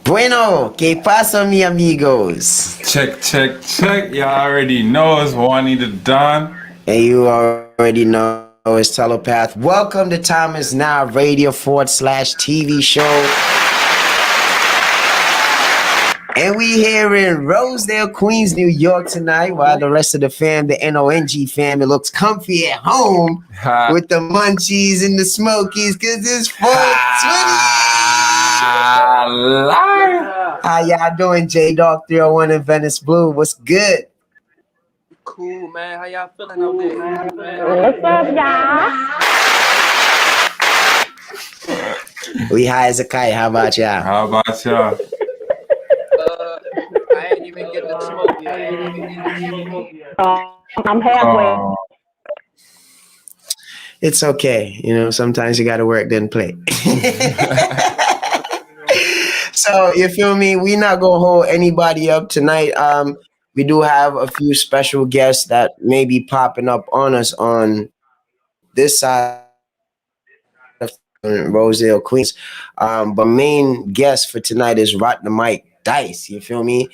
Bueno, ¿qué pasa, mi amigos? Check. Y'all already know it's Wani the Don. And you already know it's Telepath. Welcome to Time Is Now Radio /TV show. And we here in Rosedale, Queens, New York tonight, while the rest of the fam, the NONG family, looks comfy at home with the munchies and the smokies, because it's 420. How y'all doing, J-Dog 301 and Venice Blue? What's good? Cool, man. How y'all feeling out there? What's up, y'all? We high as a kite. How about y'all? I ain't even get the smoke yet. I'm halfway. It's okay. You know, sometimes you got to work, then play. So, you feel me? We're not going to hold anybody up tonight. We do have a few special guests that may be popping up on us on this side of Rosedale, Queens. But main guest for tonight is Rock the Mic Dice. You feel me?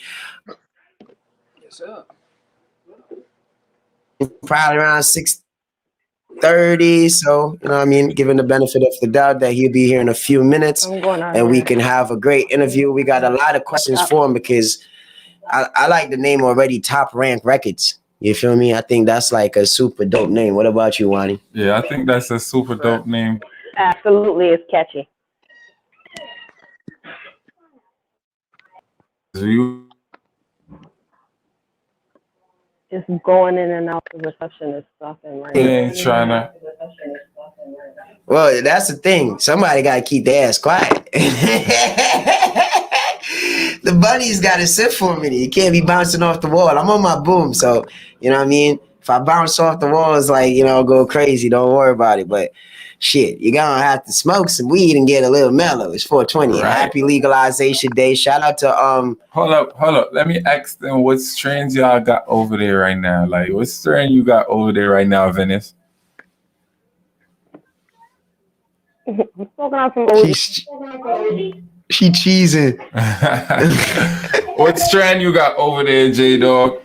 Yes, sir. Probably around 6:30. So, you know what I mean? Given the benefit of the doubt that he'll be here in a few minutes and we can have a great interview. We got a lot of questions for him because I like the name already, Top Rank Records. You feel me? I think that's like a super dope name. What about you, Wani? Yeah, I think that's a super dope name. Absolutely, it's catchy. Just going in and out the reception is sucking right now. Well, that's the thing. Somebody got to keep their ass quiet. The bunny's got to sit for a minute. You can't be bouncing off the wall. I'm on my boom, so you know what I mean? If I bounce off the wall, it's like, you know, go crazy. Don't worry about it. But shit, you're going to have to smoke some weed and get a little mellow. It's 420. Right. Happy legalization day. Shout out to Hold up. Let me ask them what strains y'all got over there right now. Like, what strain you got over there right now, Venice? She cheesing. What strain you got over there, J-Dog?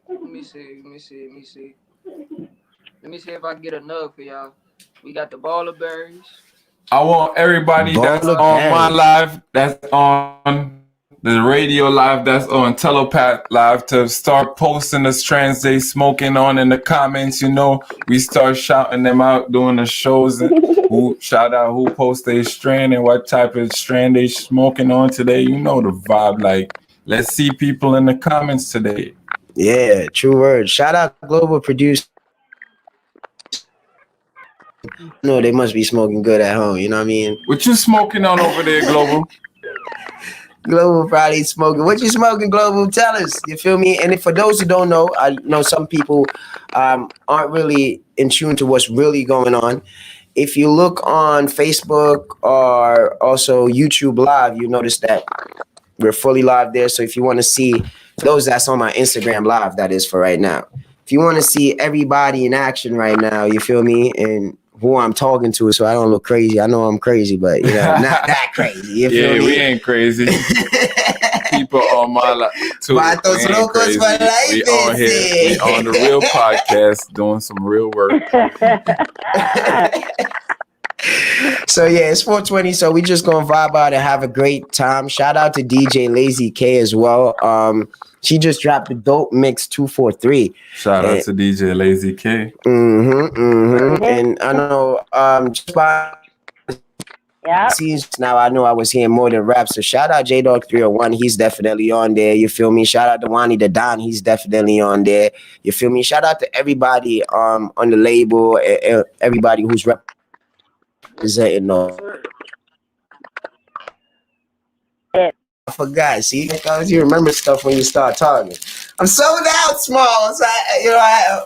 Let me see. Let me see if I can get enough for y'all. We got the baller berries. I want everybody that's on my live, that's on the radio live, that's on Telepath live, to start posting the strands they smoking on in the comments. You know, we start shouting them out during the shows. Who shout out who post their strand and what type of strand they smoking on today. You know the vibe. Like, let's see people in the comments today. Yeah, true word. Shout out Global Producer. No, they must be smoking good at home. You know what I mean? What you smoking on over there, Global? Global probably smoking. What you smoking, Global? Tell us. You feel me? And if, for those who don't know, I know some people aren't really in tune to what's really going on. If you look on Facebook or also YouTube Live, you notice that we're fully live there. So if you want to see, for those that's on my Instagram Live, that is for right now. If you want to see everybody in action right now, you feel me? And who I'm talking to, so I don't look crazy. I know I'm crazy, but you know, not that crazy. You feel me? We ain't crazy. People on my life too. We on here. We on the real podcast doing some real work. So yeah, it's 420. So we just gonna vibe out and have a great time. Shout out to DJ Lazy K as well. She just dropped the dope mix 243. Shout out to DJ Lazy K. And I know just by scenes now, I know I was hearing more than rap. So shout out J-Dog 301. He's definitely on there. You feel me? Shout out to Wani the Don. He's definitely on there. You feel me? Shout out to everybody on the label, everybody who's representing. I forgot. See, you remember stuff when you start talking. I'm sold out, Small. So I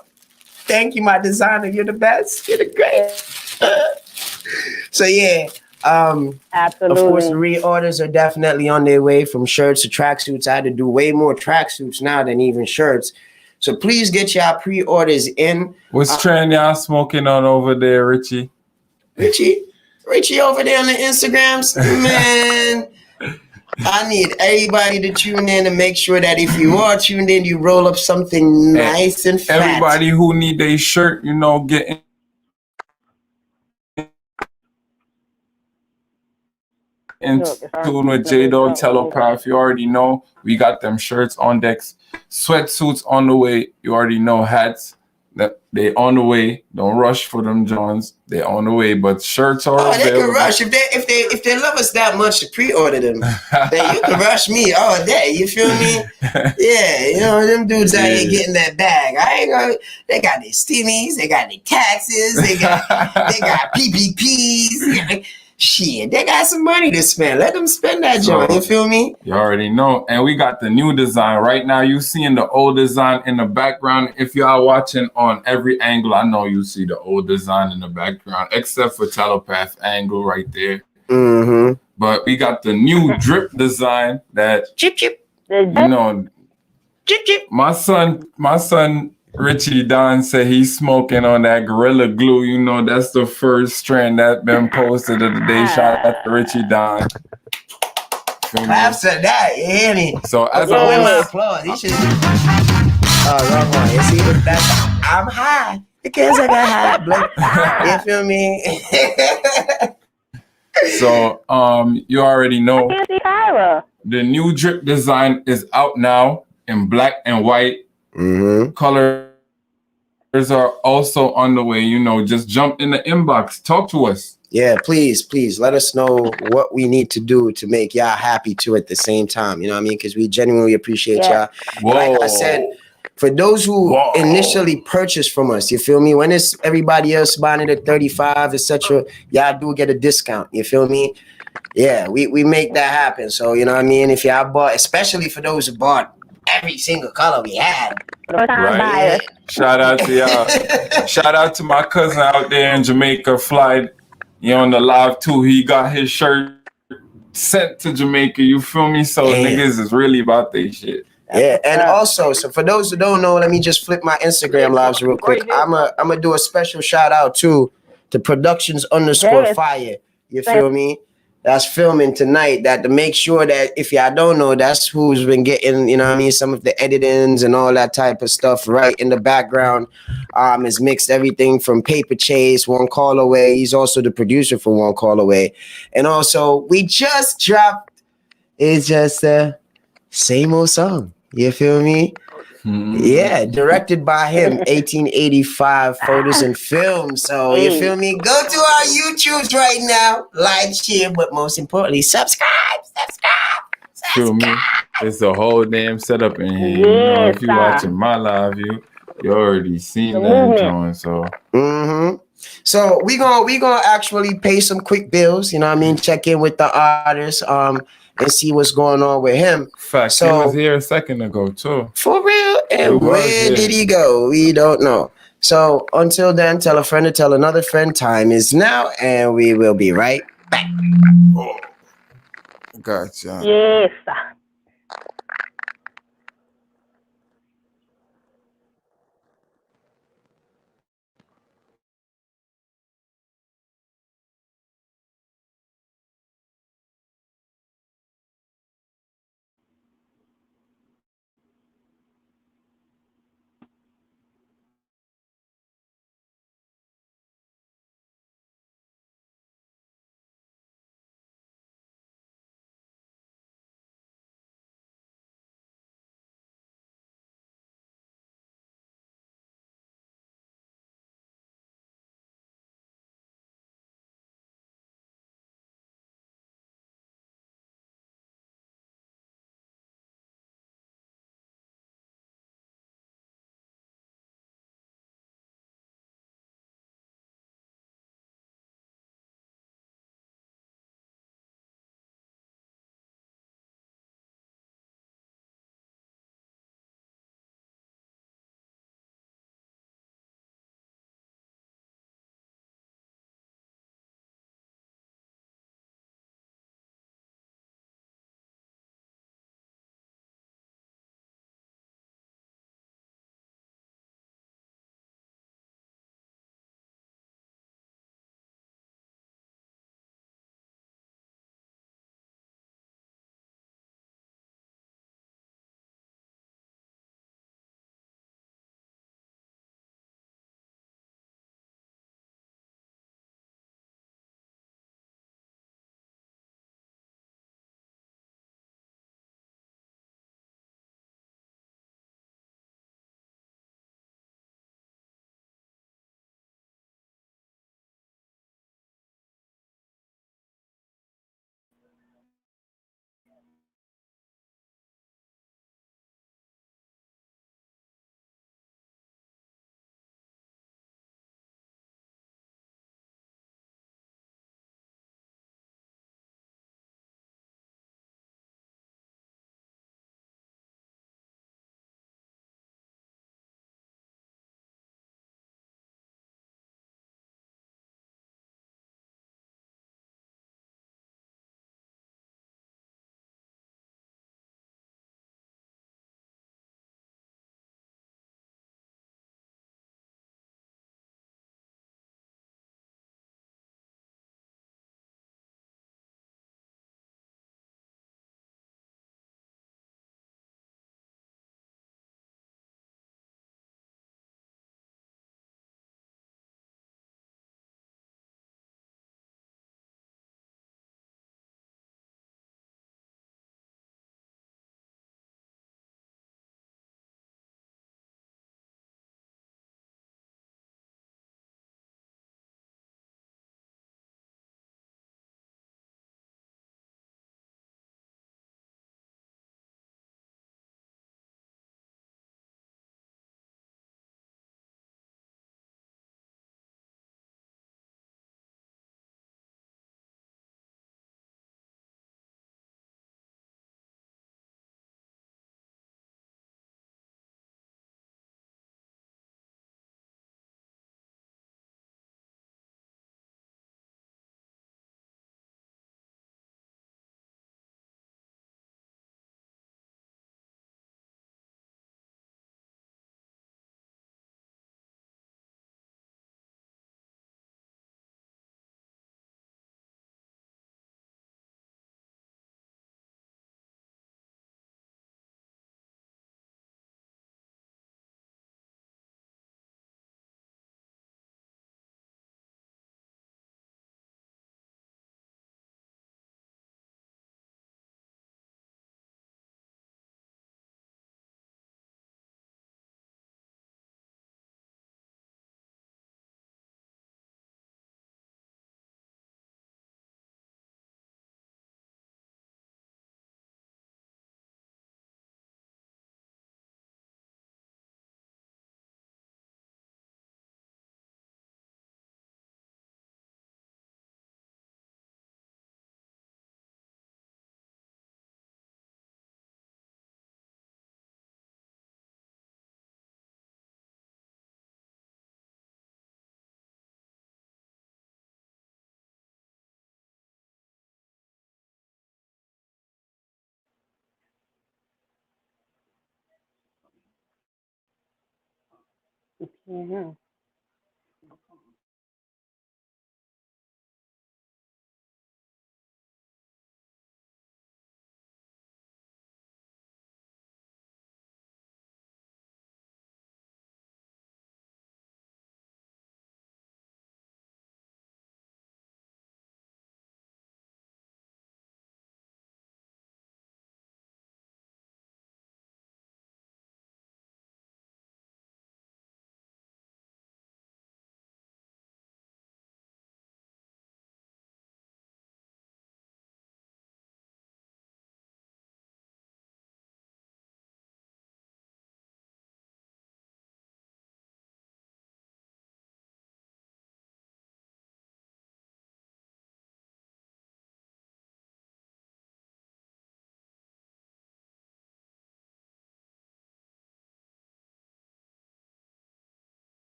thank you, my designer. You're the best. You're the great. So yeah, absolutely. Of course, the reorders are definitely on their way, from shirts to tracksuits. I had to do way more tracksuits now than even shirts. So please get your pre-orders in. What's trend y'all smoking on over there, Richie? Richie over there on the Instagrams, man. I need everybody to tune in and make sure that if you are tuned in, you roll up something nice and fat. Everybody who need a shirt, you know, get into tune with J-Dog Telepath. You already know we got them shirts on decks, sweatsuits on the way. You already know hats that they on the way. Don't rush for them, Johns. They on the way, but shirts are available. They can rush if they love us that much to pre-order them. Then you can rush me all day. You feel me? Yeah, you know them dudes out here getting that bag. I ain't gonna. They got their stimmies. They got their taxes. They got PPPs. Shit, they got some money to spend. Let them spend that joint. You feel me? You already know. And we got the new design. Right now, you seeing the old design in the background. If y'all watching on every angle, I know you see the old design in the background, except for Telepath angle right there. Mm-hmm. But we got the new drip design that, chip. You know, chip. My son Richie Don said he's smoking on that Gorilla Glue. You know, that's the first strand that been posted of the day. Shout out to Richie Don. Claps at that, you hear me? So as I win my applause. He should. Wrong one. You see, that's I'm high because I got high. You feel me? So you already know the new drip design is out now in black and white. Mm-hmm. Colors are also on the way. You know, just jump in the inbox. Talk to us. Yeah, please let us know what we need to do to make y'all happy too at the same time. You know what I mean? Because we genuinely appreciate y'all. Like I said, for those who initially purchased from us, you feel me? When it's everybody else buying it at 35, etc., y'all do get a discount. You feel me? Yeah, we make that happen. So you know what I mean? If y'all bought, especially for those who bought every single color we had. Right. Shout out to y'all. Shout out to my cousin out there in Jamaica, Fly. You on the live too. He got his shirt sent to Jamaica. You feel me? So niggas is really about their shit. Yeah, and also, so for those who don't know, let me just flip my Instagram lives real quick. I'm a do a special shout out too to Productions_Fire. You feel me? That's filming tonight. That to make sure that if y'all don't know, that's who's been getting, you know what I mean, some of the editings and all that type of stuff right in the background. Has mixed everything from Paper Chase, One Call Away. He's also the producer for One Call Away. And also, we just dropped, it's just a same old song. You feel me? Yeah, directed by him, 1885 Photos and Films. So you feel me? Go to our YouTubes right now, like, share, but most importantly, subscribe. Feel me? It's a whole damn setup in here. You know, if you watching my live, you already seen that joint. So. So we gonna actually pay some quick bills. You know what I mean? Check in with the artist. And see what's going on with him. Fact, so, he was here a second ago too. For real? And where did he go? We don't know. So until then, tell a friend to tell another friend. Time is now, and we will be right back. Gotcha. Yes. Mm-hmm.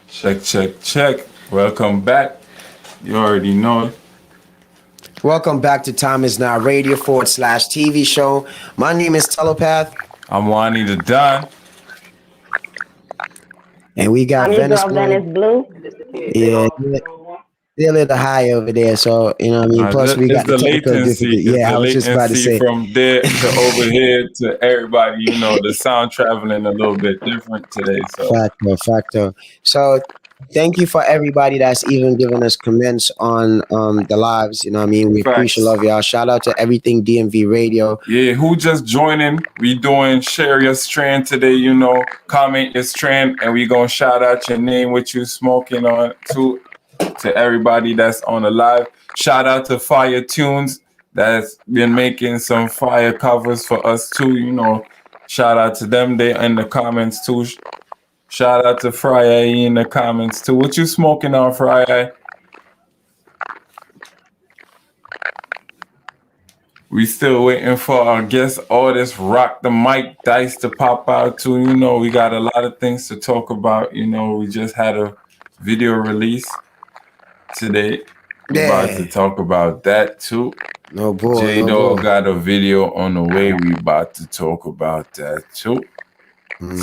Check, check, check. Welcome back. You already know. Welcome back to Time Is Now Radio /TV show. My name is Telepath. I'm Wani the Don. And we got I'm your Venice girl, Blue. Venice Blue. And this the kid. Yeah, they're a little high over there. So, you know what I mean? Plus, we It's got the the technical latency. difficulty. It's Yeah, the I was just about to latency say. from there to over here to everybody. You know, the sound traveling a little bit different today. So Factor. So, thank you for everybody that's even giving us comments on the lives. You know what I mean? We appreciate Facts. love y'all. Shout out to everything DMV Radio. Yeah, who just joining? We doing share your strand today, you know, comment your strand, and we gonna shout out your name, what you smoking on to everybody that's on the live. Shout out to Fire Tunes that's been making some fire covers for us too, you know. Shout out to them, they in the comments too. Shout out to Friday in the comments too. What you smoking on, Friday? We still waiting for our guest artist, Rock the Mic Dice, to pop out too. You know, we got a lot of things to talk about. You know, we just had a video release today. We're about to talk about that too. No boy. J-Dog got a video on the way. We about to talk about that too.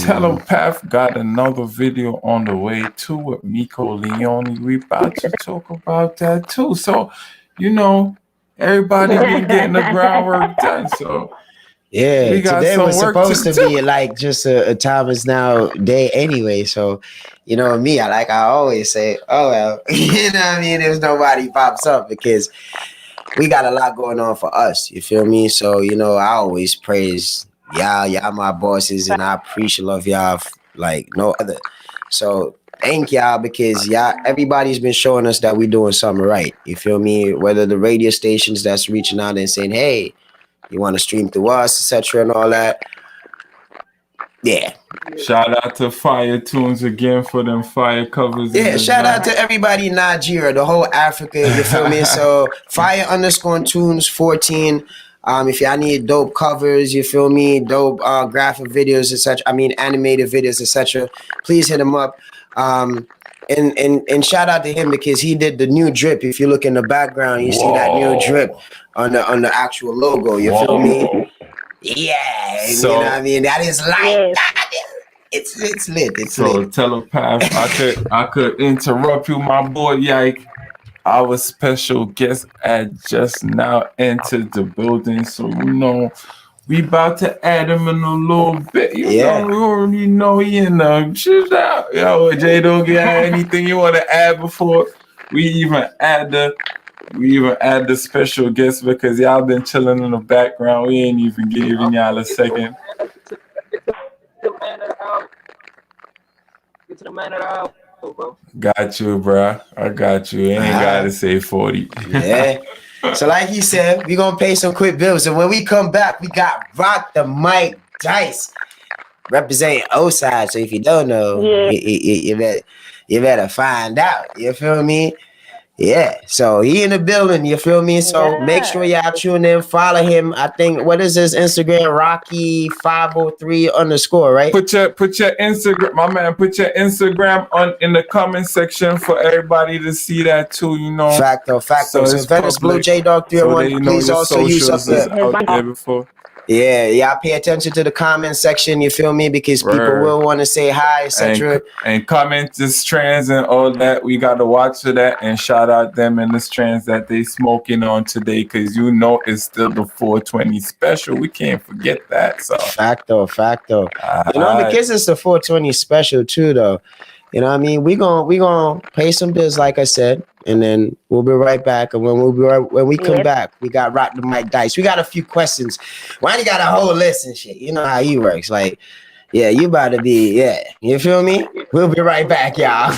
Telepath got another video on the way too with Miko Leone. We about to talk about that too. So, you know, everybody been getting the groundwork done. So yeah, we got today some was work supposed to do. be like just a Time Is Now day anyway. So, you know me, I always say, oh well, you know what I mean? There's nobody pops up because we got a lot going on for us. You feel me? So, you know, I always praise y'all my bosses, and I appreciate love y'all like no other. So thank y'all because everybody's been showing us that we doing something right. You feel me? Whether the radio stations that's reaching out and saying, hey, you want to stream through us, etc., and all that. Yeah. Shout out to Fire Tunes again for them fire covers. Yeah, shout out to everybody in Nigeria, the whole Africa, you feel me? So fire_tunes 14. If y'all need dope covers, you feel me, dope graphic videos, etc. I mean animated videos, etc. Please hit him up. And shout out to him because he did the new drip. If you look in the background, you see that new drip on the actual logo. You feel me? Yeah, So, you know what I mean? That is light. Yes. It's lit. It's so lit. Telepath, I could interrupt you, my boy. Yike. Our special guest had just now entered the building, so you know we about to add him in a little bit. You know, we already know he in the shoot out. Yo, J-Dog, you have anything you want to add before we even add the special guest, because y'all been chilling in the background. We ain't even giving y'all a second. Get to the man of the hour, bro. Got you, bro. I got you. Ain't gotta say 40. Yeah. So like he said, we gonna pay some quick bills. And when we come back, we got Rock the Mic Dice representing O-Side. So if you don't know, you better find out. You feel me? Yeah, so he in the building, you feel me? So make sure y'all tune in, follow him. I think what is his Instagram? Rocky503_, right? Put your Instagram, my man. Put your Instagram on in the comment section for everybody to see that too. You know, Facto. so So it's Venice Blue public, J Dog so 301. they know Please your also use up socials is the out there before. Yeah, y'all pay attention to the comment section, you feel me? Because people will want to say hi, etc. And comment this trans and all that. We got to watch for that and shout out them and this trans that they smoking on today, because you know it's still the 420 special. We can't forget that. So facto. You know, because it's the 420 special too, though. You know what I mean? We gonna pay some bills, like I said, and then we'll be right back. And when we come back, we got Rock the Mic Dice. We got a few questions. Why you got a whole list and shit? You know how he works. Like, yeah, you about to be, yeah. You feel me? We'll be right back, y'all.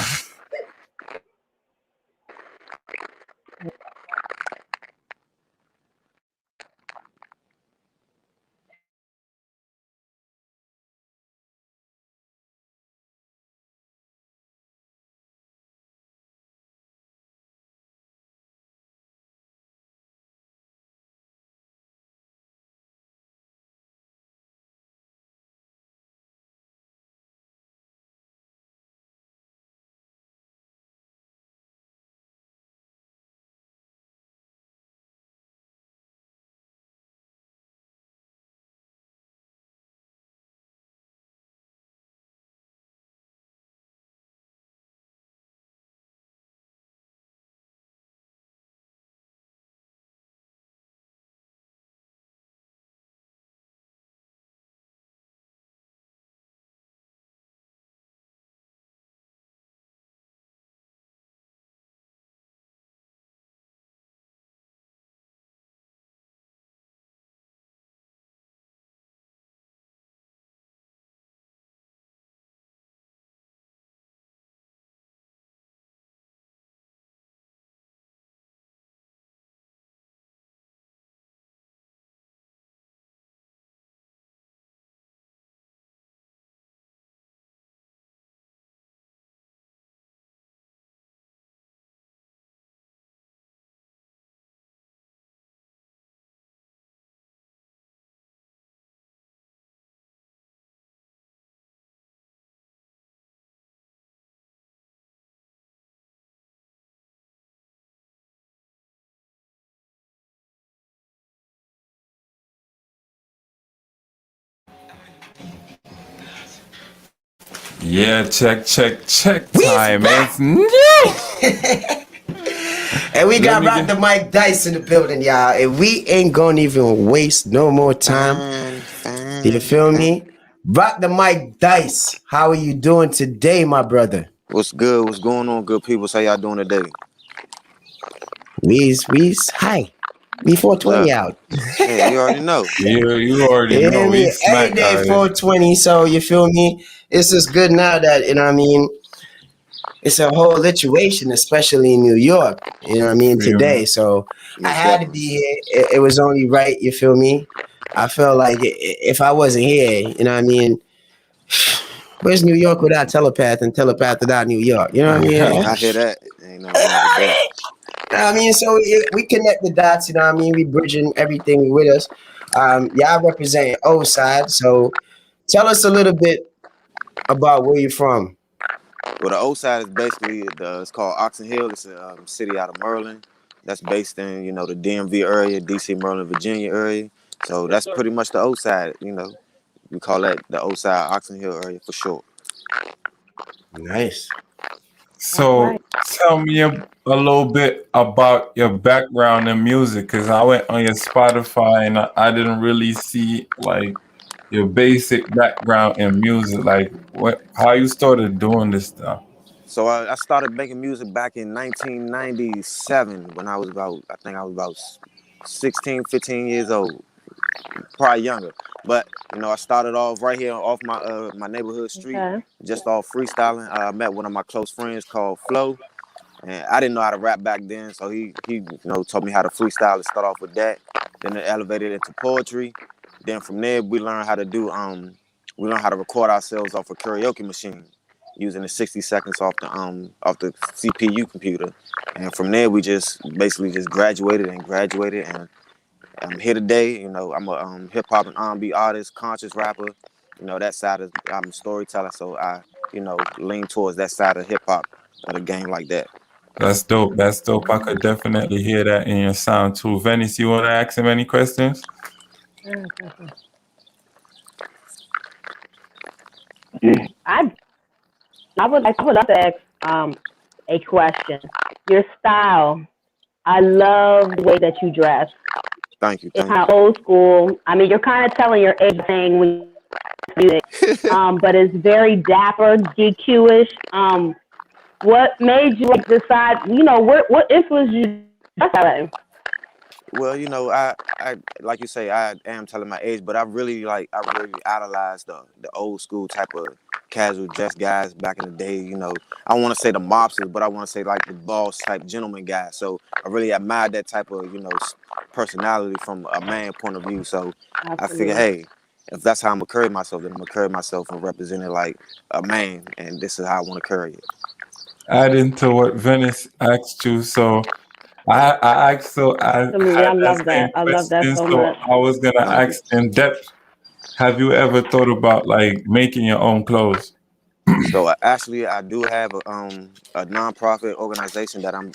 Yeah, check time. And we got Rock the Mic Dice in the building, y'all. And we ain't gonna even waste no more time. You feel me? Rock the Mic Dice. How are you doing today, my brother? What's good? What's going on, good people? How y'all doing today? We's hi. We 420 out. Yeah, you already know. You already know. Me? Every day 420. So you feel me? It's just good now that, you know what I mean, it's a whole situation, especially in New York. You know what I mean, today. So I had to be here. It was only right, you feel me? I felt like if I wasn't here, you know what I mean, where's New York without Telepath and Telepath without New York? You know what I mean? I hear that. Ain't nothing wrong with that. I mean, so we connect the dots, you know what I mean? We bridging everything with us. Y'all represent O side, so tell us a little bit about where you're from. Well, the O side is basically it's called Oxon Hill. It's a city out of Maryland that's based in the DMV area, DC, Maryland, Virginia area. So that's pretty much the O side. We call that the O side, Oxon Hill area for short. Nice. So tell me a little bit about your background in music, because I went on your Spotify and I didn't really see like your basic background in music, like how you started doing this stuff. So I started making music back in 1997 when I was about 16, 15 years old, probably younger. But I started off right here off my neighborhood street, just off freestyling. I met one of my close friends called Flo, and I didn't know how to rap back then, so he taught me how to freestyle and start off with that. Then it elevated into poetry. Then from there we learned how to record ourselves off a karaoke machine using the 60 seconds off the CPU computer. And from there, we just basically just graduated and graduated, and I'm here today. You know, I'm a hip hop and R&B artist, conscious rapper. You know, that side of I'm a storyteller, so I, you know, lean towards that side of hip hop of the game like that. That's dope. That's dope. I could definitely hear that in your sound too. Venice, you want to ask him any questions? I I would love to ask a question. Your style, I love the way that you dress. Thank you, It's thank kind of old school. I mean, you're kind of telling your age thing when you music, you. but it's very dapper, GQ-ish. What made you like decide? You know, what influenced you to dress that way? Well, you know, I like you say, I am telling my age, but I really idolize the old school type of casual dress guys back in the day. You know, I want to say the mobsters, but I want to say like the boss type gentleman guys. So I really admire that type of, you know, personality from a man point of view. So I figure, Absolutely. hey, if that's how I'm gonna carry myself, then I'm gonna carry myself and represent it like a man, and this is how I want to carry it. Adding to what Venice asked you, so I asked, so I Absolutely. had I that love same that. I love that question. so So much. I was gonna Thank you. ask in depth. Have you ever thought about like making your own clothes? So actually, I do have a nonprofit organization that I'm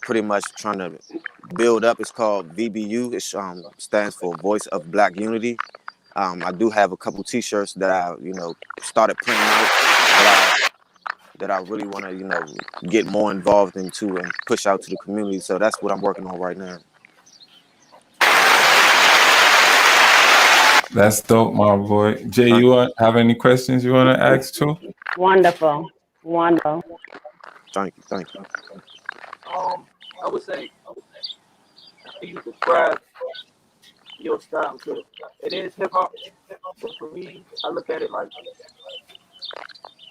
pretty much trying to build up. It's called VBU. It stands for Voice of Black Unity. I do have a couple T-shirts that I, you know, started printing out that I really want to, you know, get more involved into and push out to the community. So that's what I'm working on right now. That's dope, my boy. Jay, Thank you you, want have any questions you want to ask too? Wonderful. Wonderful. thank you, thank you. I would say you describe your style because it is hip hop, but for me, I look at it like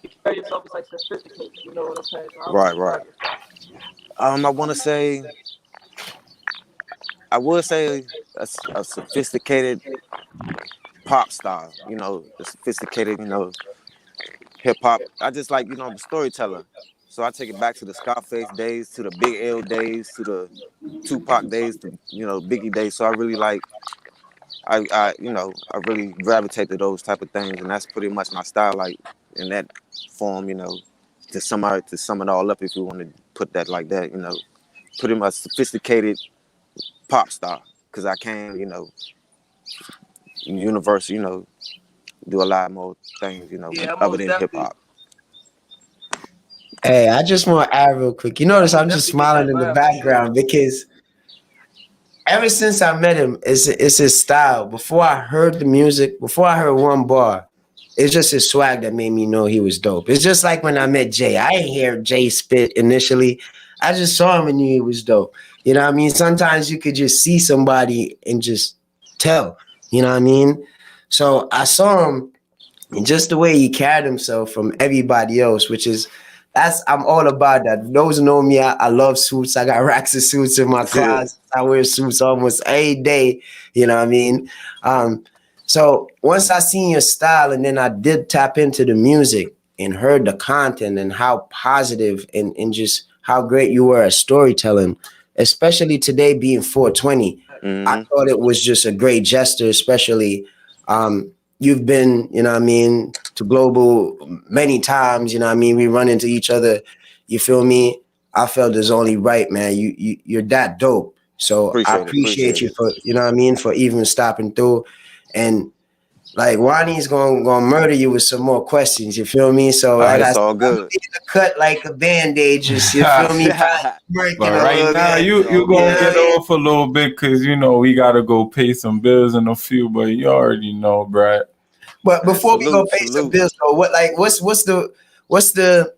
you carry yourself as like sophisticated. You know what I'm saying? So how would you Right, right. describe your style? I want to say, I would say a sophisticated pop style. You know, a sophisticated, you know, hip hop. I just like, you know, I'm a storyteller. So I take it back to the Scarface days, to the Big L days, to the Tupac days, to, you know, Biggie days. So I really like, you know, I really gravitate to those type of things, and that's pretty much my style. Like in that form, you know, to sum it all up, if you want to put that like that, you know, pretty much sophisticated pop star, because I can, you know, universe, you know, do a lot more things, you know, Yeah, other most than hip definitely. hop. Hey, I just want to add real quick. You I notice most I'm just definitely get smiling that in the vibe for sure. background because ever since I met him, it's his style. Before I heard the music, before I heard one bar, it's just his swag that made me know he was dope. It's just like when I met Jay. I didn't hear Jay spit initially. I just saw him and knew he was dope. You know what I mean? Sometimes you could just see somebody and just tell. You know what I mean? So I saw him and just the way he carried himself from everybody else, which is I'm all about that. Those who know me, I love suits. I got racks of suits in my Yeah, closet. I wear suits almost every day. You know what I mean? Um, so once I seen your style, and then I did tap into the music and heard the content and how positive and just how great you were at storytelling, especially today being 420. I hmm thought it was just a great gesture, especially you've been, you know what I mean, to global many times, you know what I mean? We run into each other, you feel me? I felt it's only right, man. You're that dope. So I appreciate appreciate you it. for, you know what I mean, for even stopping through. And like Wani's gonna murder you with some more questions, you feel me? So All like right, I it's said, all I'm gonna good. be in the cut like a band-aid, just you feel me, probably But working a right little now, bit, you All you gonna good. know? get off a little bit because you know we gotta go pay some bills and a few. But you already know, Brad. But Man, before we go salute, pay some salute. bills, though, what's the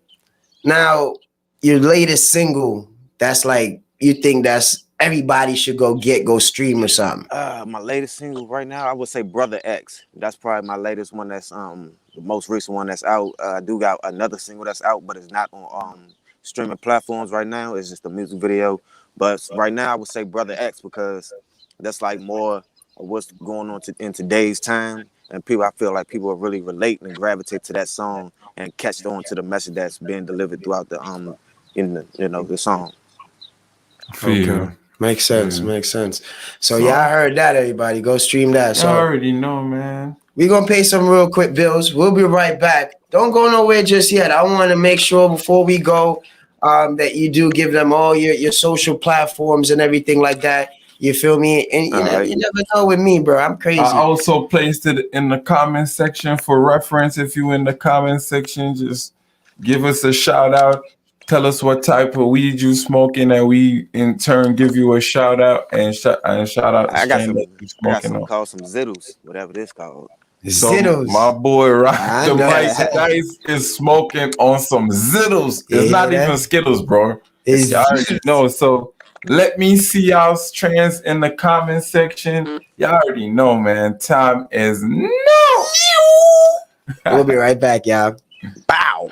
now your latest single that's like you think that's everybody should go stream or something? My latest single right now, I would say Brother X. That's probably my latest one. That's the most recent one that's out. I do got another single that's out, but it's not on streaming platforms right now. It's just a music video. But right now, I would say Brother X because that's like more of what's going on in today's time, and people. I feel like people are really relating and gravitate to that song and catch on to the message that's being delivered throughout the in the, you know, the song. Feel. Makes sense. Yeah. Makes sense. So So y'all heard that, everybody. Go stream that. you So already know, man. we're gonna pay some real quick bills. We'll be right back. Don't go nowhere just yet. I want to make sure before we go that you do give them all your social platforms and everything like that. You feel me? And All right. you never know with me, bro. I'm I crazy. also placed it in the comment section for reference. If you in the comment section, just give us a shout out. Tell us what type of weed you smoking, and we in turn give you a shout out and shout out the I got strain some. that you I got smoking some on. called some Zittles, whatever this called. So my Zittles. boy Rock I the know Mic that. Dice is smoking on some Zittles. You It's hear not that? even Skittles, bro. It's Y'all already know. So let me see y'all's trends in the comment section. Y'all already know, man. Time is now. We'll be right back, y'all. Bow.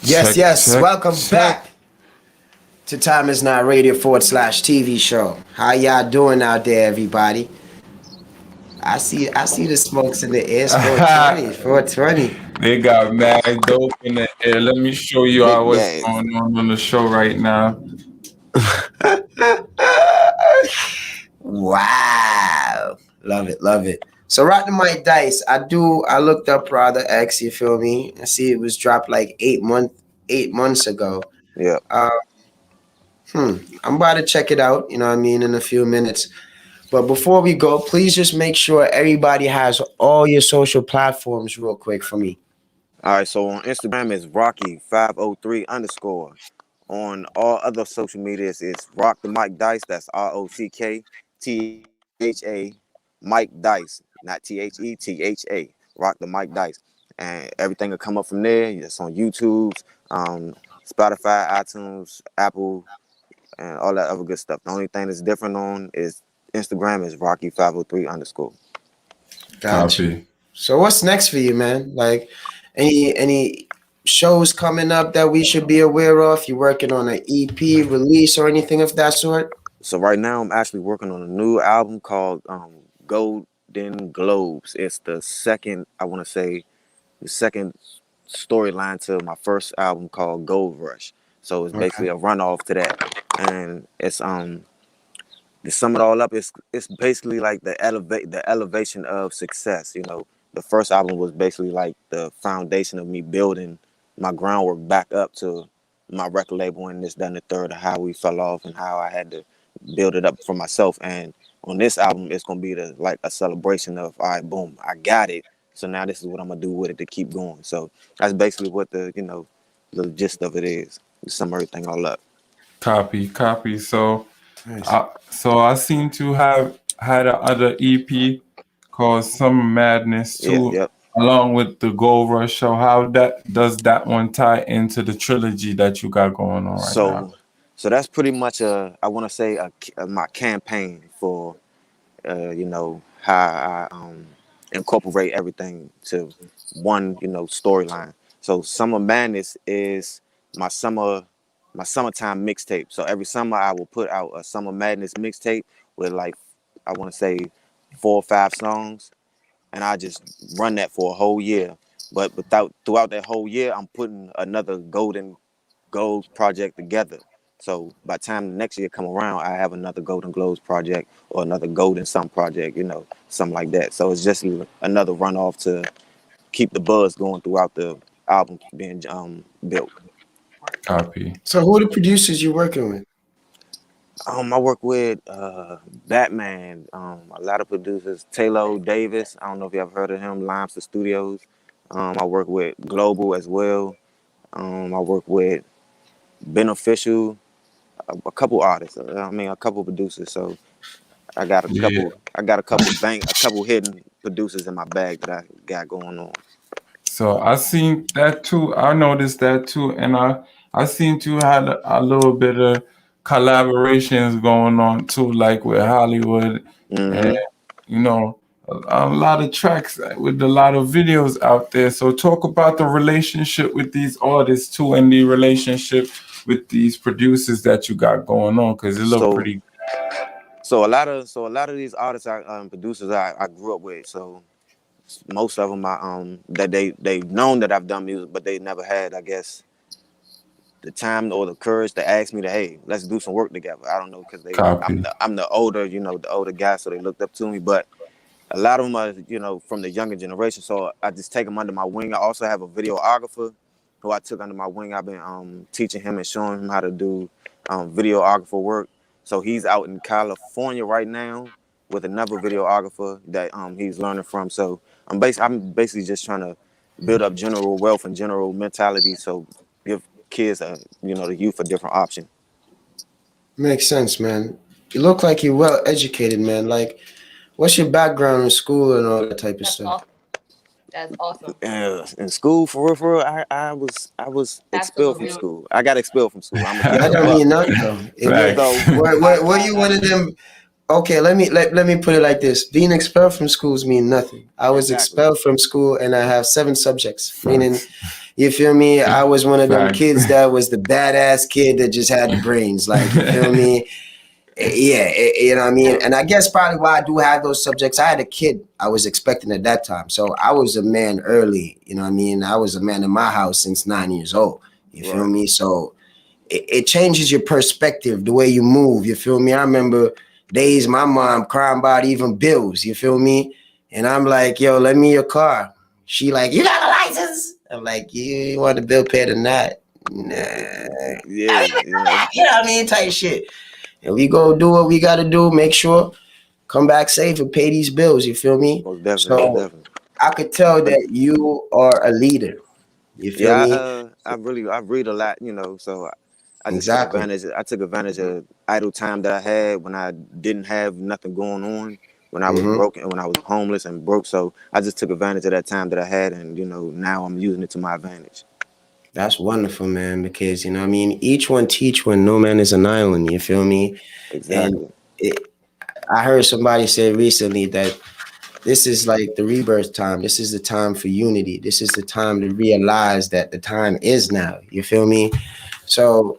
Yes, Check, yes. check, Welcome check. back to Time Is Not Radio /TV show. How y'all doing out there, everybody? I see the smokes in the air. It's 420. 420. They got mad dope in the air. Let me show you Big what's gas. going on the show right now. Wow. Love it, love it. So Rock the Mic Dice, I looked up Brother X, you feel me? I see it was dropped like 8 months ago. Yeah. I'm about to check it out, you know what I mean, in a few minutes. But before we go, please just make sure everybody has all your social platforms real quick for me. All right, so on Instagram it's Rocky503 underscore. On all other social medias, it's Rock the Mike Dice. That's ROCKTHA Mike Dice, not THETHA. Rock the Mike Dice, and everything will come up from there. It's on YouTube, um, Spotify, iTunes, Apple, and all that other good stuff. The only thing that's different on is Instagram is Rocky503 underscore. Gotcha. Copy. So what's next for you, man? Like any shows coming up that we should be aware of? You working on an EP release or anything of that sort? So right now I'm actually working on a new album called Golden Globes. It's the second, I want to say, the second storyline to my first album called Gold Rush. So it's basically Okay. a runoff to that, and it's to sum it all up, it's basically like the elevation of success. You know, the first album was basically like the foundation of me building my groundwork back up to my record label, and this, done the third, of how we fell off and how I had to build it up for myself. And on this album, it's gonna be like a celebration of, all right, boom, I got it. So now this is what I'm gonna do with it to keep going. So that's basically what the gist of it is. To sum everything all up. Copy. Nice. So I seem to have had a other EP called Summer Madness Yeah, too, yep. along with the Gold Rush show. How that does that one tie into the trilogy that you got going on right now? So that's pretty much I want to say my campaign for how I incorporate everything to one storyline. So Summer Madness is my summer my summertime mixtape. So every summer I will put out a Summer Madness mixtape with, like, I want to say 4 or 5 songs, and I just run that for a whole year. But throughout that whole year, I'm putting another Golden Globes project together. So by the time the next year come around, I have another Golden Globes project or another Golden some project, something like that. So it's just another runoff to keep the buzz going throughout the album being built. Copy. So who are the producers you working with? I work with Batman, a lot of producers, Taylor Davis. I don't know if you ever heard of him, Limester Studios. I work with Global as well. I work with Beneficial, a couple artists. I mean, a couple producers. So I got a Yeah. couple. I got a couple hidden producers in my bag that I got going on. So I seen that too. I noticed that too, and I seem to had a little bit of collaborations going on too, like with Hollywood, and Hmm. you know a lot of tracks with a lot of videos out there. So talk about the relationship with these artists too, and the relationship with these producers that you got going on, because it look So pretty. a lot of these artists, producers, I grew up with. So most of them, that they've known that I've done music, but they never had, I guess, the time or the courage to ask me to, hey, let's do some work together. I don't know, because Copy. I'm the older, the older guy, so they looked up to me. But a lot of them are, from the younger generation. So I just take them under my wing. I also have a videographer who I took under my wing. I've been teaching him and showing him how to do videographer work. So he's out in California right now with another videographer that he's learning from. So I'm basically just trying to build up general wealth and general mentality. So give kids the youth a different option. Makes sense, man. You look like you're well educated, man. Like, what's your background in school and all that type of stuff? That's awesome. In school, for real, I was expelled from Absolutely. school. I got expelled from school. I'm gonna keep That it a don't buck. mean nothing though. So Facts. What you one of them? Okay, let me put it like this: being expelled from schools mean nothing. I was exactly. expelled from school, and I have 7 subjects. Meaning, Facts. you feel me? I was one of them Facts. kids that was the badass kid that just had the brains. Like, you feel me? Yeah, you know what I mean? And I guess probably why I do have those subjects, I had a kid I was expecting at that time. So I was a man early, you know what I mean? I was a man in my house since 9 years old. You feel Right. me? So it changes your perspective, the way you move. You feel me? I remember days my mom crying about even bills. You feel me? And I'm like, yo, lend me your car. She like, you got a license? I'm like, you want the bill paid or not? Nah. Yeah, You know what I mean? Type shit. And we go do what we got to do. Make sure come back safe and pay these bills. You feel me? Most definitely, most So definitely. I could tell But that you are a leader. You feel yeah, me? I read a lot, so I just took Exactly. advantage. I took advantage of idle time that I had when I didn't have nothing going on, when I was Hmm. broke and when I was homeless and broke. So I just took advantage of that time that I had, and now I'm using it to my advantage. That's wonderful, man. Because you know, what I mean, each one teach one. No man is an island. You feel me? And Exactly. it, I heard somebody say recently that this is like the rebirth time. This is the time for unity. This is the time to realize that the time is now. You feel me? So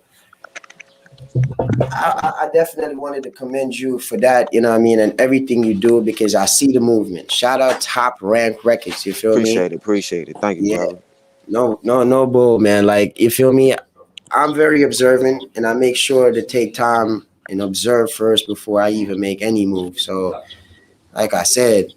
I definitely wanted to commend you for that, you know what I mean, and everything you do because I see the movement. Shout out Top Rank Records, you feel me? Appreciate it. Appreciate it. Thank you, Yeah, brother. no bull, man. Like, you feel me? I'm very observant and I make sure to take time and observe first before I even make any move. So, like I said,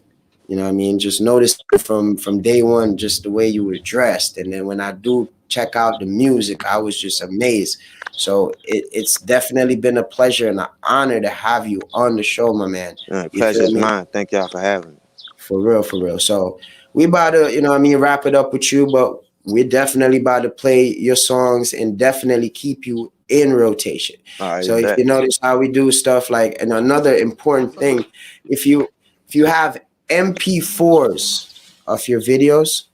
you know what I mean, just notice from day one just the way you were dressed. And then when I do check out the music, I was just amazed. So it's definitely been a pleasure and an honor to have you on the show, my man. You Pleasure feel is me? mine. Thank y'all for having me. For real, for real. So we about to, you know what I mean, wrap it up with you, but we're definitely about to play your songs and definitely keep you in rotation. All right, So if bet. you notice how we do stuff, like, and another important thing, Absolutely. if you have MP4s of your videos,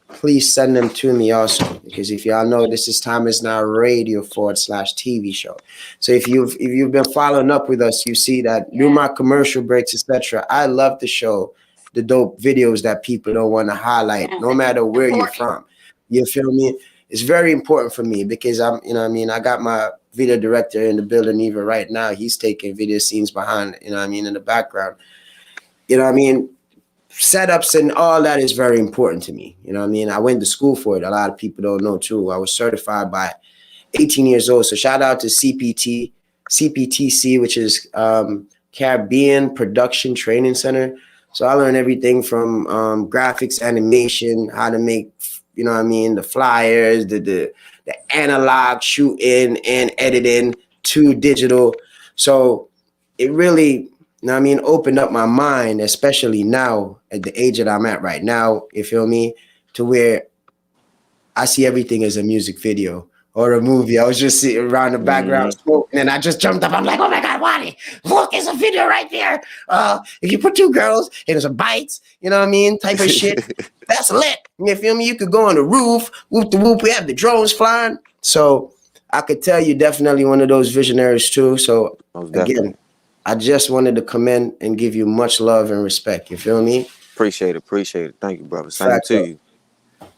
please send them to me also, because if y'all know, this is Time Is Now Radio /TV show. So if you've been following up with us, you see that through Yeah. my commercial breaks, etc. I love to show the dope videos that people don't want to highlight, no matter where you're Important. from. You feel me? It's very important for me because I'm, you know what I mean, I got my video director in the building even right now. He's taking video scenes behind, you know what I mean, in the background. You know what I mean? Setups and all that is very important to me. You know what I mean? I went to school for it. A lot of people don't know too. I was certified by 18 years old. So shout out to CPTC, which is Caribbean Production Training Center. So I learned everything from graphics, animation, how to make, you know what I mean, the flyers, the analog shooting and editing to digital. So it really, you know what I mean, opened up my mind, especially now at the age that I'm at right now, you feel me, to where I see everything as a music video or a movie. I was just sitting around the background Hmm. smoking, and I just jumped up. I'm like, oh my God, Wally, look, it's a video right there. If you put two girls and some bites, you know what I mean, type of shit, that's lit. You feel me? You could go on the roof, whoop the whoop. We have the drones flying. So I could tell you definitely one of those visionaries too. So Most again, definitely. I just wanted to commend and give you much love and respect. You feel me? Appreciate it. Appreciate it. Thank you, brother. Same to Factor. you.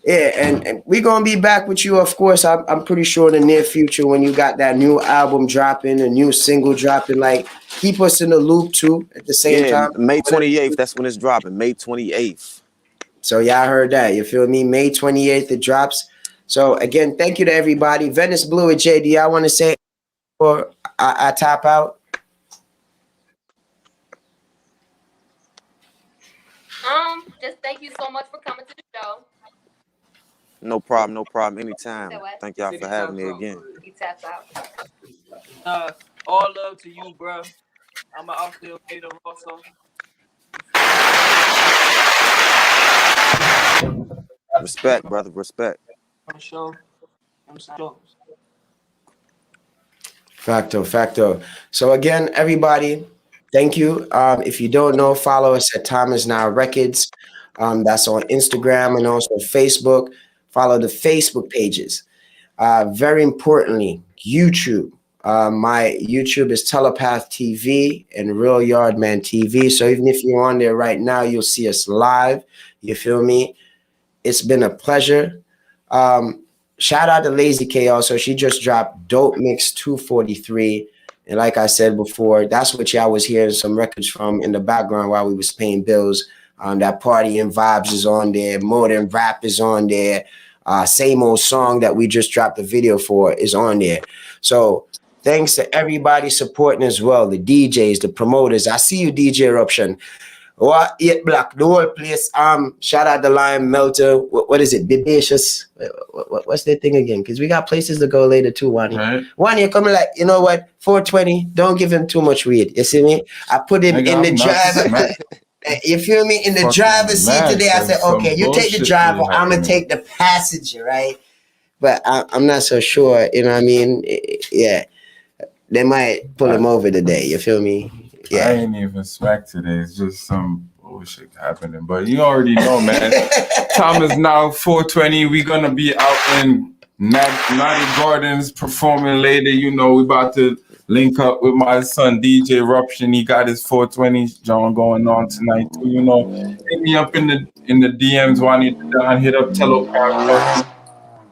Yeah, and we're gonna be back with you, of course. I'm pretty sure in the near future when you got that new album dropping, a new single dropping. Like, keep us in the loop too at the same Yeah, time. May 28th. That's when it's dropping. May 28th. So y'all heard that. You feel me? May 28th it drops. So again, thank you to everybody. Venice Blue and JD. I want to say before I tap out. Just thank you so much for coming to the show. No problem. No problem. You said Anytime. what? Thank y'all City for having taps me out. again. He taps out. All love to you, bro. I'm an outfield native also. You feel me? Respect, brother. Respect. On the show. On the show. Facto, facto. So again, everybody, thank you. If you don't know, follow us at Time Is Now Records. That's on Instagram and also Facebook. Follow the Facebook pages. Very importantly, YouTube. My YouTube is Telepath TV and Real Yardman TV. So even if you're on there right now, you'll see us live. You feel me? It's been a pleasure. Um, Shout out to Lazy K also. She just dropped Dope Mix 243. And like I said before, that's what y'all was hearing some records from in the background while we was paying bills. That Party and Vibes is on there. Modern Rap is on there. Same Old Song that we just dropped the video for is on there. So thanks to everybody supporting as well. The DJs, the promoters. I see you, DJ Eruption. What 8 Block, the whole place. Shout out the Lime Melter. What is it? Bibacious. What's that thing again? Because we got places to go later too, Wani. Right. Wani, coming like, you know what? 420. Don't give him too much weed. You see me? I put him Nigga, in the I'm not driver. smack. You feel me? In the Fucking driver's seat mad, today, I said, 'cause some okay, you take the bullshit driver, really I'm gonna happening. take the passenger, right? But I'm not so sure. You know what I mean? Yeah, they might pull him over today. You feel me? I Yeah. ain't even smack today. It's just some bullshit happening. But you already know, man. Time is now 4:20. We're gonna be out in Naughty Gardens performing later. You know, we about to link up with my son DJ Eruption. He got his 420 John going on tonight too. You know, hit me up in the DMs while I need to down. Hit up Teleport.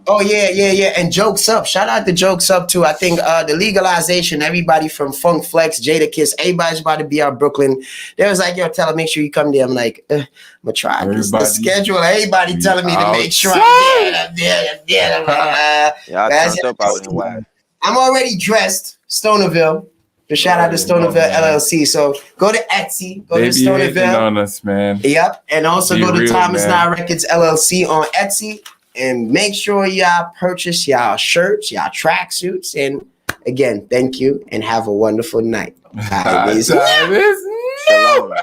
Oh yeah. And Jokes Up. Shout out to Jokes Up too. I think the legalization, everybody from Funk Flex, Jada Kiss, everybody's about to be out Brooklyn. They was like, yo, tell her, make sure you come there. I'm like, I'm gonna try. Cause the Everybody schedule, everybody be telling me to make sure I'm there. Y'all Guys, turned up out in Y. I'm already dressed. Stonerville. The shout out to Already know, Stonerville man. LLC. So go to Etsy, go They to be hating Stonerville. on us, man. Yep. And also Be go to real, Thomas man. Nye Records LLC on Etsy. And make sure y'all purchase y'all shirts, y'all tracksuits. And again, thank you and have a wonderful night. Bye, peace. Time is Shalom.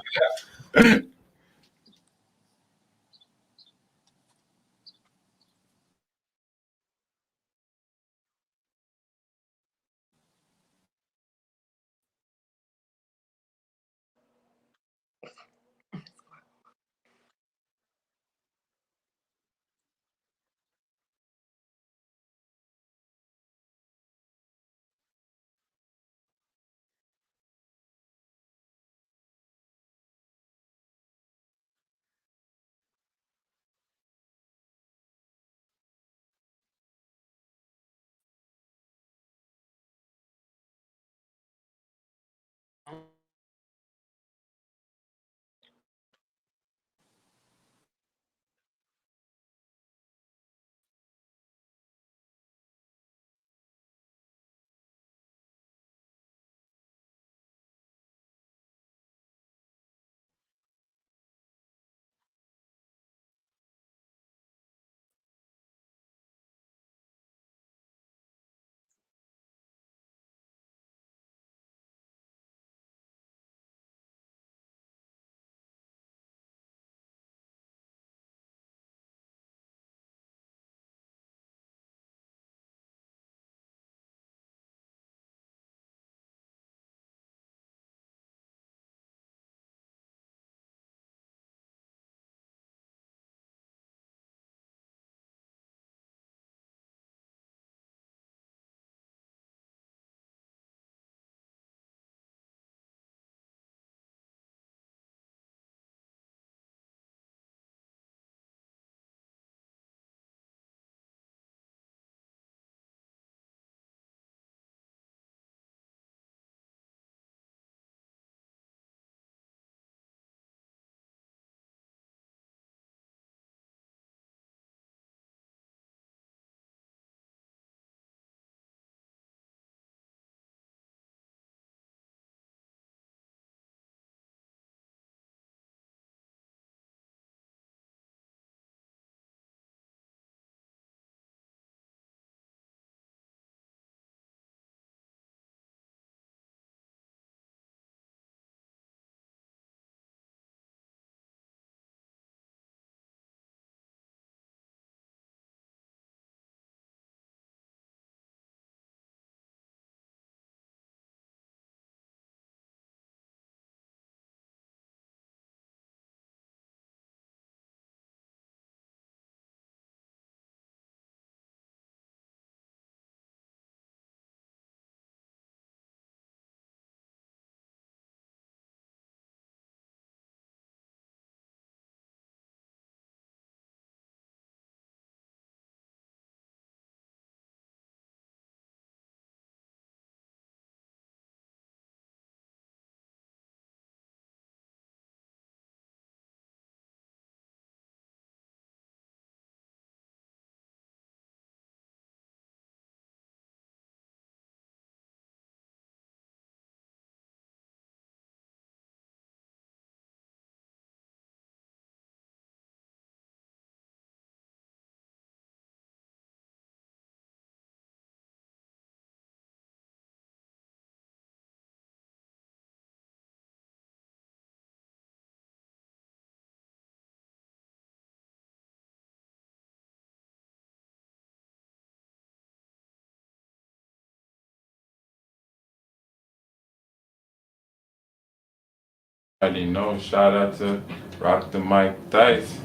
already know. Shout out to Rock the Mike Dice.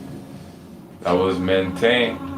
That was maintained.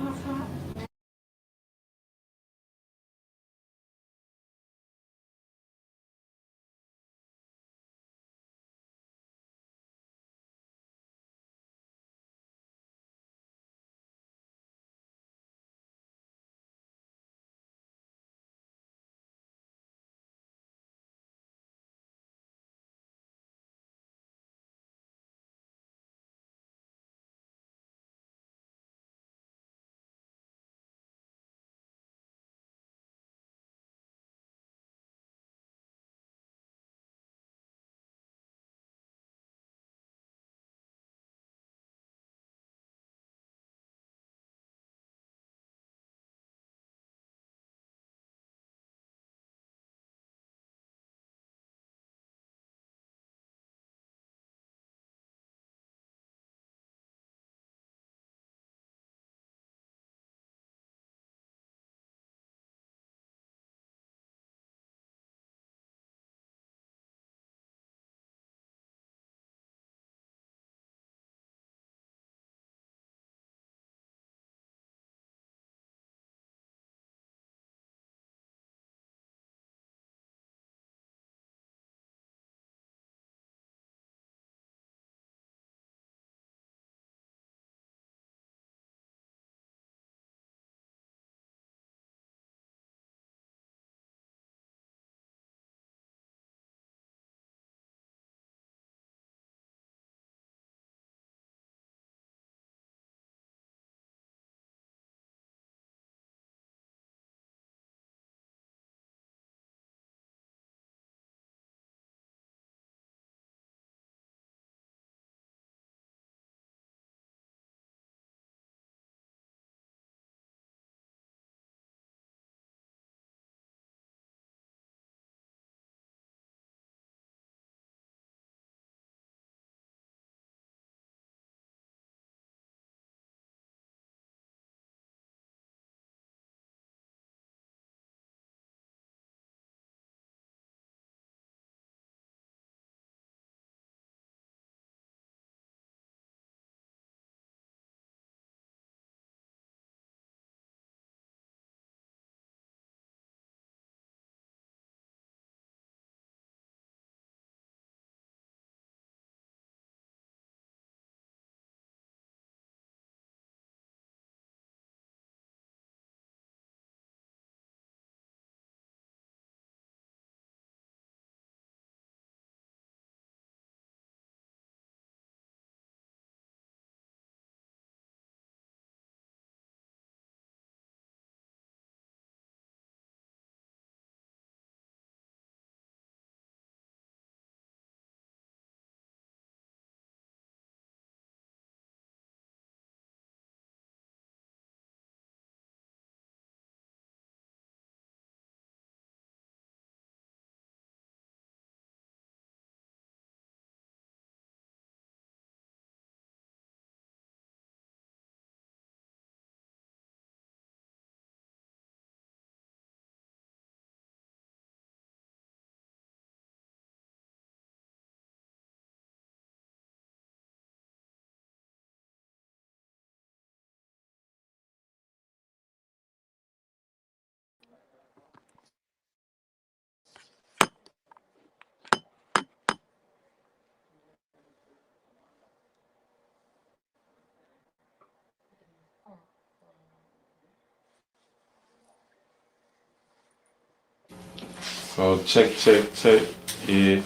So check, check, check. Yeah,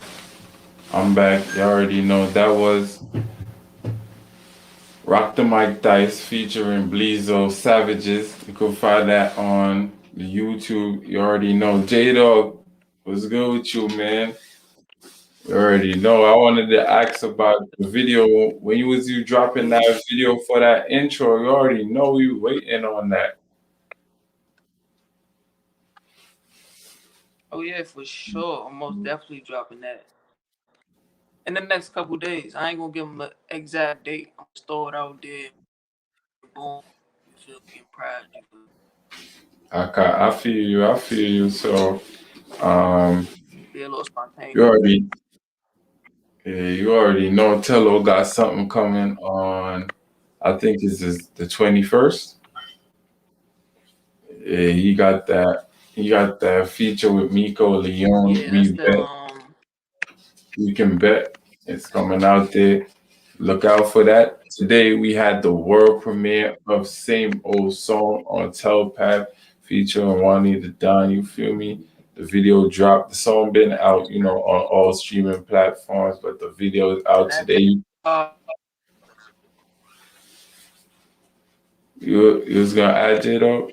I'm back. You already know that was Rock the Mike Dice featuring Bleezo Savages. You can find that on the YouTube. You already know. J Dog, what's good with you, man? You already know. I wanted to ask about the video. When you dropping that video for that intro, you already know you waiting on that. Oh yeah, for sure. I'm most definitely dropping that in the next couple days. I ain't gonna give them the exact date. I'm gonna throw it out there. Boom. You feel me? I'm proud. You feel me? I feel you. I feel you. So, um, Be a little spontaneous. you already Yeah, you already know Tello got something coming on. I think it's the 21st. Yeah, he got that. He got that feature with Miko Leone. Yeah, that's the We can bet it's coming out there. Look out for that. Today we had the world premiere of Same Old Song on Telepath featuring Juanita Dunn. You feel me? The video dropped. The song been out, on all streaming platforms, but the video is out that today. You was gonna add it up,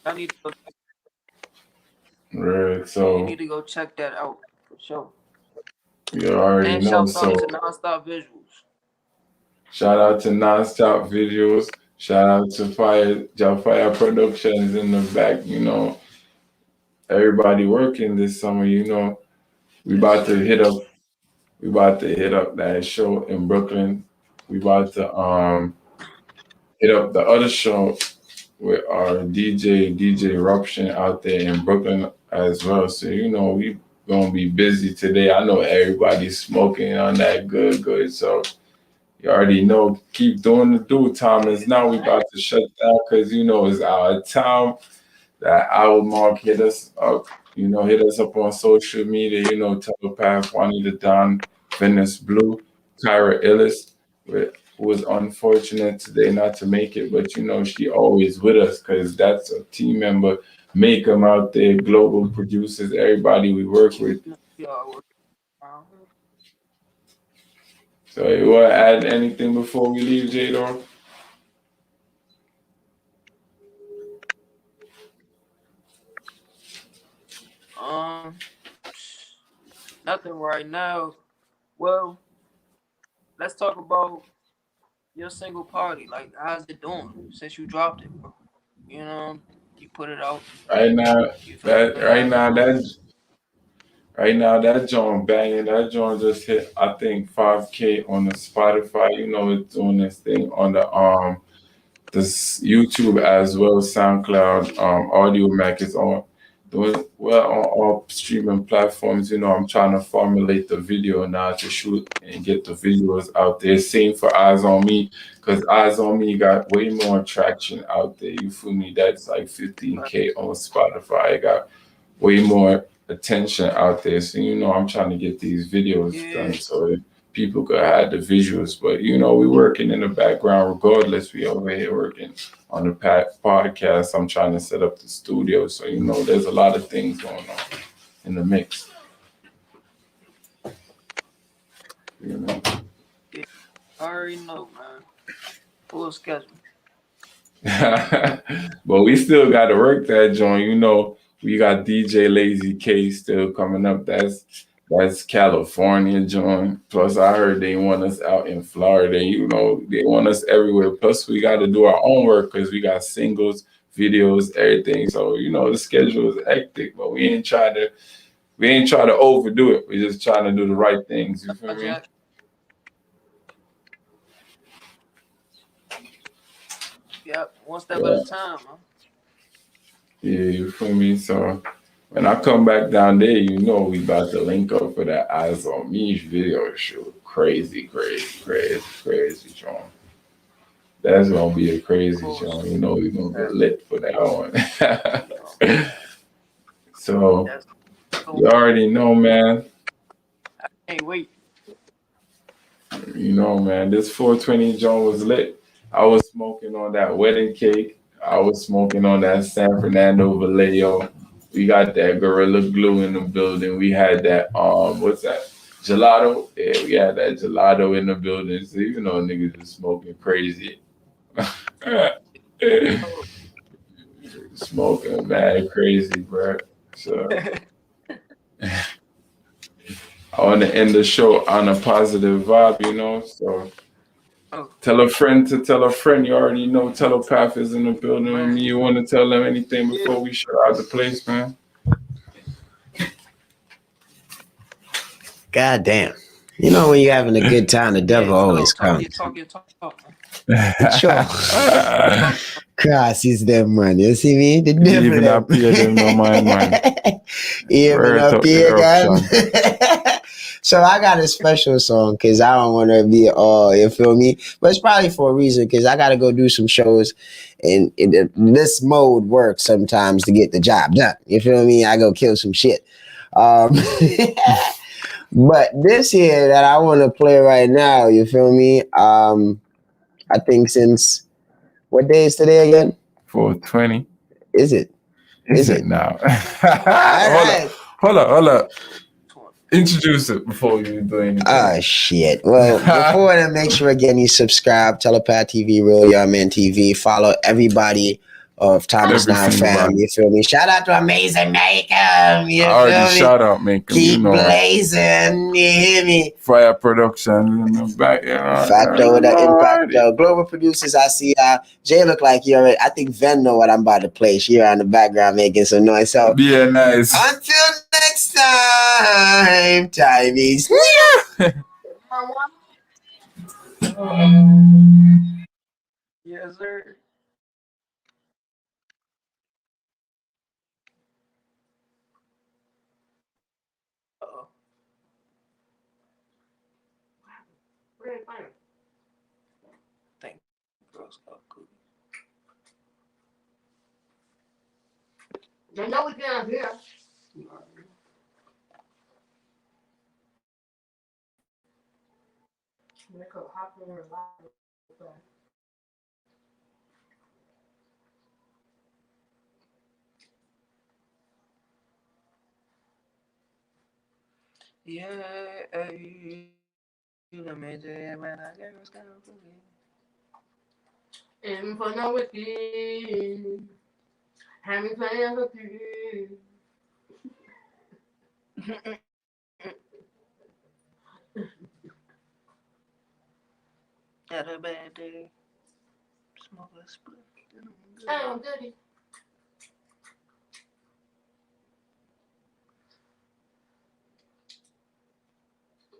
I need to go, right? you So need to go check that out for sure. you already And know. shout out So to Nonstop Visuals. shout out to Nonstop Videos. Shout out to Fire Productions in the back. Everybody working this summer. We about to hit up. We about to hit up that show in Brooklyn. We about to hit up the other show with our DJ Eruption out there in Brooklyn as well. So we gonna be busy today. I know everybody's smoking on that good. So you already know. Keep doing the do. Time is now. We about to shut down because it's our time. That hour mark, hit us up. Hit us up on social media. Telepath, Juanita Don, Venice Blue, Kyra Illis, who was unfortunate today not to make it, but she always with us because that's a team member. Make them out there, global producers, everybody we work with. So you want to add anything before we leave, Jador? Um, nothing right now. Well, let's talk about your single party. Like, how's it doing since you dropped it, bro? You put it out. Right now, You feel that me? right How's it now doing? that right now that joint banging. That joint just hit I think 5K on the Spotify. It's doing this thing on the this YouTube as well, SoundCloud, Audio Mac is on doing well on all streaming platforms. I'm trying to formulate the video now to shoot and get the videos out there. Same for Eyes on Me, because Eyes on Me got way more traction out there. You feel me? That's like 15K on Spotify. It got way more attention out there. So I'm trying to get these videos done Yeah. so people could have the visuals. But we working in the background regardless. We over here working on the podcast. I'm trying to set up the studio. So there's a lot of things going on in the mix. You know. Yeah. I already know, man. Full schedule. But we still got to work that joint. We got DJ Lazy K still coming up. That's California joint. Plus, I heard they want us out in Florida. They want us everywhere. Plus, we got to do our own work because we got singles, videos, everything. So the schedule is hectic, but we ain't trying to overdo it. We're just trying to do the right things. You feel me? Yep, one step Yeah. at a time, huh? Yeah, you feel me? So when I come back down there, we about to link up for that Eyes on Me video shoot. Crazy, Sean. That's gonna be a crazy show. We're gonna get lit for that one. So you already know, man. I can't wait. Man, this 420 joint was lit. I was smoking on that wedding cake. I was smoking on that San Fernando Vallejo. We got that Gorilla Glue in the building. We had that what's that? Gelato. Yeah, we had that gelato in the building. So niggas is smoking crazy. Smoking mad crazy, bro. So I want to end the show on a positive vibe. So tell a friend to tell a friend. You already know Telepath is in the building with me. You want to tell them anything before we shut out the place, man? God damn. You know, when you're having a good time, the devil always comes. Sure. Cross is them, man. You see me? The devil. Even them. appear them no mind, man. Even Word up up here, eruption. So I got a special song because I don't want to be all, you feel me? But it's probably for a reason because I got to go do some shows and this mode works sometimes to get the job done. You feel me? I go kill some shit. Um, but this here that I want to play right now, you feel me? I think since, what day is today again? 420. Is it? Is it now? All Hold up. Introduce it before you do anything. Oh shit. Well, before then, make sure again you subscribe, Telepath TV, Real Young Man TV. Follow everybody of Thomas Every Now single fam. body. You feel me? Shout out to Amazing Makeup. You I already feel me? shout out, make them, Keep you know. blazing. You hear me? Fire production in the back, you know. Facto with the impact. Global producers, I see Jay look like you already. I think Ven know what I'm about to play. She here in the background making some noise. So yeah, nice. until next time, time is Yes, sir. Uh-oh. Where did I find it? Thank girls got cookies. They know we down here. They could hop in and lie. Yeah, you know me, Jay, man, I girls got cookies. And for no wiki. Have me playing hooky. Had a bad day. Smoke a split. Damn, goody.